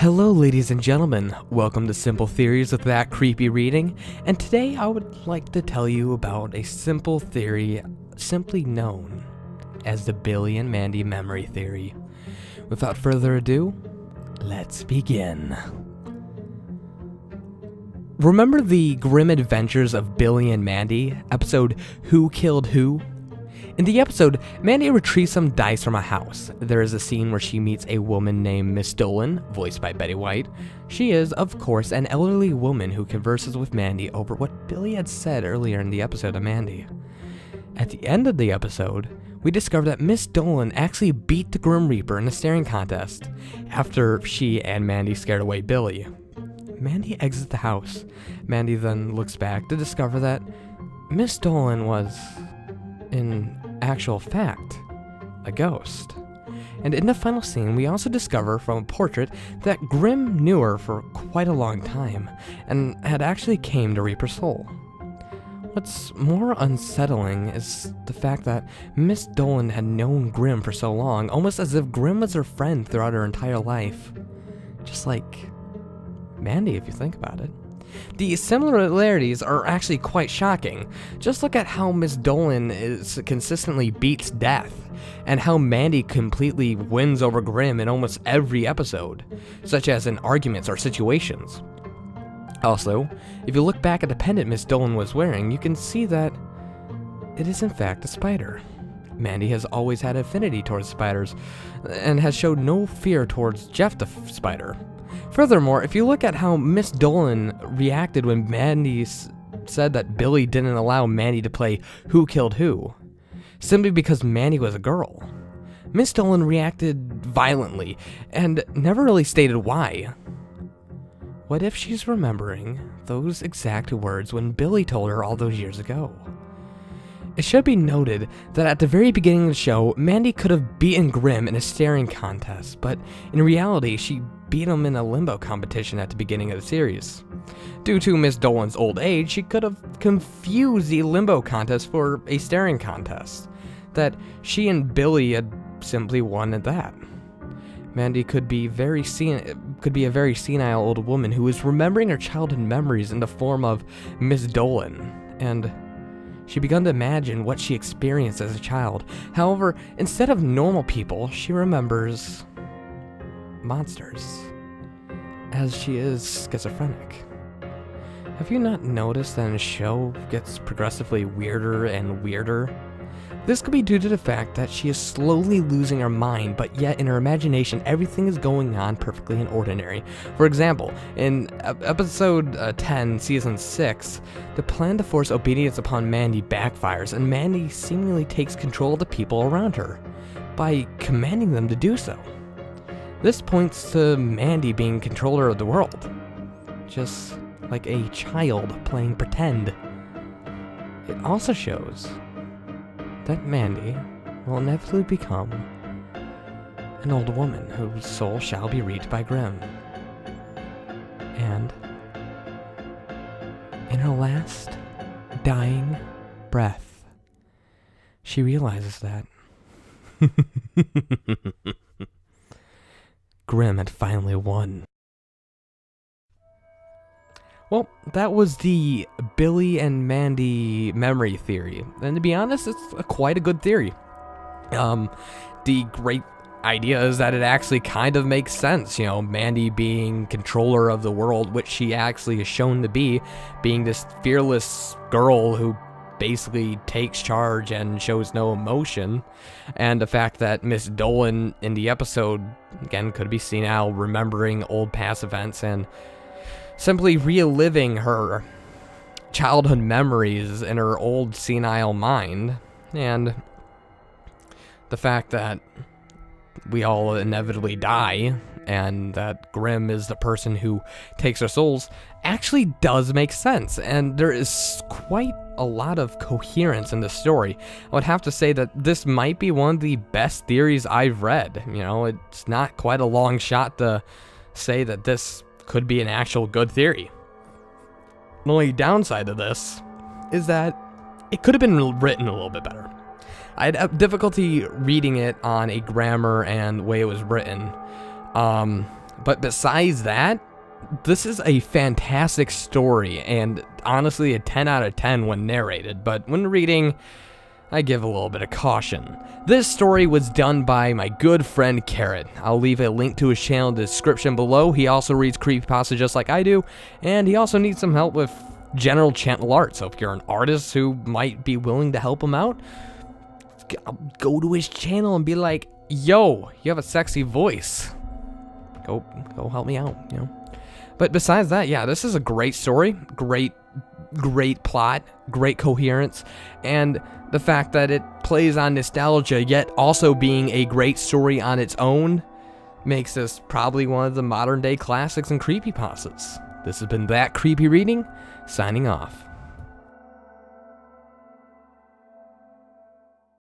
Hello ladies and gentlemen, welcome to Simple Theories with That Creepy Reading, and today I would like to tell you about a simple theory simply known as the Billy and Mandy memory theory. Without further ado, let's begin. Remember the grim adventures of Billy and Mandy, episode Who Killed Who? In the episode, Mandy retrieves some dice from a house. There is a scene where she meets a woman named Miss Dolan, voiced by Betty White. She is, of course, an elderly woman who converses with Mandy over what Billy had said earlier in the episode of Mandy. At the end of the episode, we discover that Miss Dolan actually beat the Grim Reaper in a staring contest after she and Mandy scared away Billy. Mandy exits the house. Mandy then looks back to discover that Miss Dolan was, in actual fact, a ghost. And in the final scene, we also discover from a portrait that Grim knew her for quite a long time and had actually came to reap her soul. What's more unsettling is the fact that Miss Dolan had known Grim for so long, almost as if Grim was her friend throughout her entire life. Just like Mandy, if you think about it. The similarities are actually quite shocking. Just look at how Miss Dolan consistently beats death, and how Mandy completely wins over Grim in almost every episode, such as in arguments or situations. Also, if you look back at the pendant Miss Dolan was wearing, you can see that it is in fact a spider. Mandy has always had affinity towards spiders, and has showed no fear towards Jeff the spider. Furthermore, if you look at how Miss Dolan reacted when Mandy said that Billy didn't allow Mandy to play Who Killed Who, simply because Mandy was a girl, Miss Dolan reacted violently and never really stated why. What if she's remembering those exact words when Billy told her all those years ago? It should be noted that at the very beginning of the show, Mandy could have beaten Grim in a staring contest, but in reality, she beat him in a limbo competition at the beginning of the series. Due to Miss Dolan's old age, she could have confused the limbo contest for a staring contest, that she and Billy had simply won at that. Mandy could be a very senile old woman who is remembering her childhood memories in the form of Miss Dolan, and she began to imagine what she experienced as a child. However, instead of normal people, she remembers monsters, as she is schizophrenic. Have you not noticed that the show gets progressively weirder and weirder? This could be due to the fact that she is slowly losing her mind, but yet in her imagination, everything is going on perfectly and ordinary. For example, in episode 10, season 6, the plan to force obedience upon Mandy backfires, and Mandy seemingly takes control of the people around her by commanding them to do so. This points to Mandy being controller of the world, just like a child playing pretend. It also shows that Mandy will inevitably become an old woman whose soul shall be reached by Grim. And in her last dying breath, she realizes that Grim had finally won. Well, that was the Billy and Mandy memory theory, and to be honest, it's quite a good theory. The great idea is that it actually kind of makes sense, Mandy being controller of the world, which she actually is shown to be, being this fearless girl who basically takes charge and shows no emotion, and the fact that Miss Dolan in the episode, again, could be seen now remembering old past events and simply reliving her childhood memories in her old senile mind, and the fact that we all inevitably die, and that Grim is the person who takes our souls, actually does make sense, and there is quite a lot of coherence in the story. I would have to say that this might be one of the best theories I've read. It's not quite a long shot to say that this could be an actual good theory. The only downside of this is that it could have been written a little bit better. I had difficulty reading it on a grammar and way it was written. But besides that, this is a fantastic story, and honestly a 10 out of 10 when narrated, but when reading, I give a little bit of caution. This story was done by my good friend Carrot. I'll leave a link to his channel in the description below. He also reads creepypasta just like I do, and he also needs some help with general channel art, so if you're an artist who might be willing to help him out, go to his channel and be like, yo, you have a sexy voice. Go help me out, you know? But besides that, yeah, this is a great story, great plot, great coherence, and the fact that it plays on nostalgia, yet also being a great story on its own, makes this probably one of the modern day classics and creepypastas. This has been That Creepy Reading, signing off.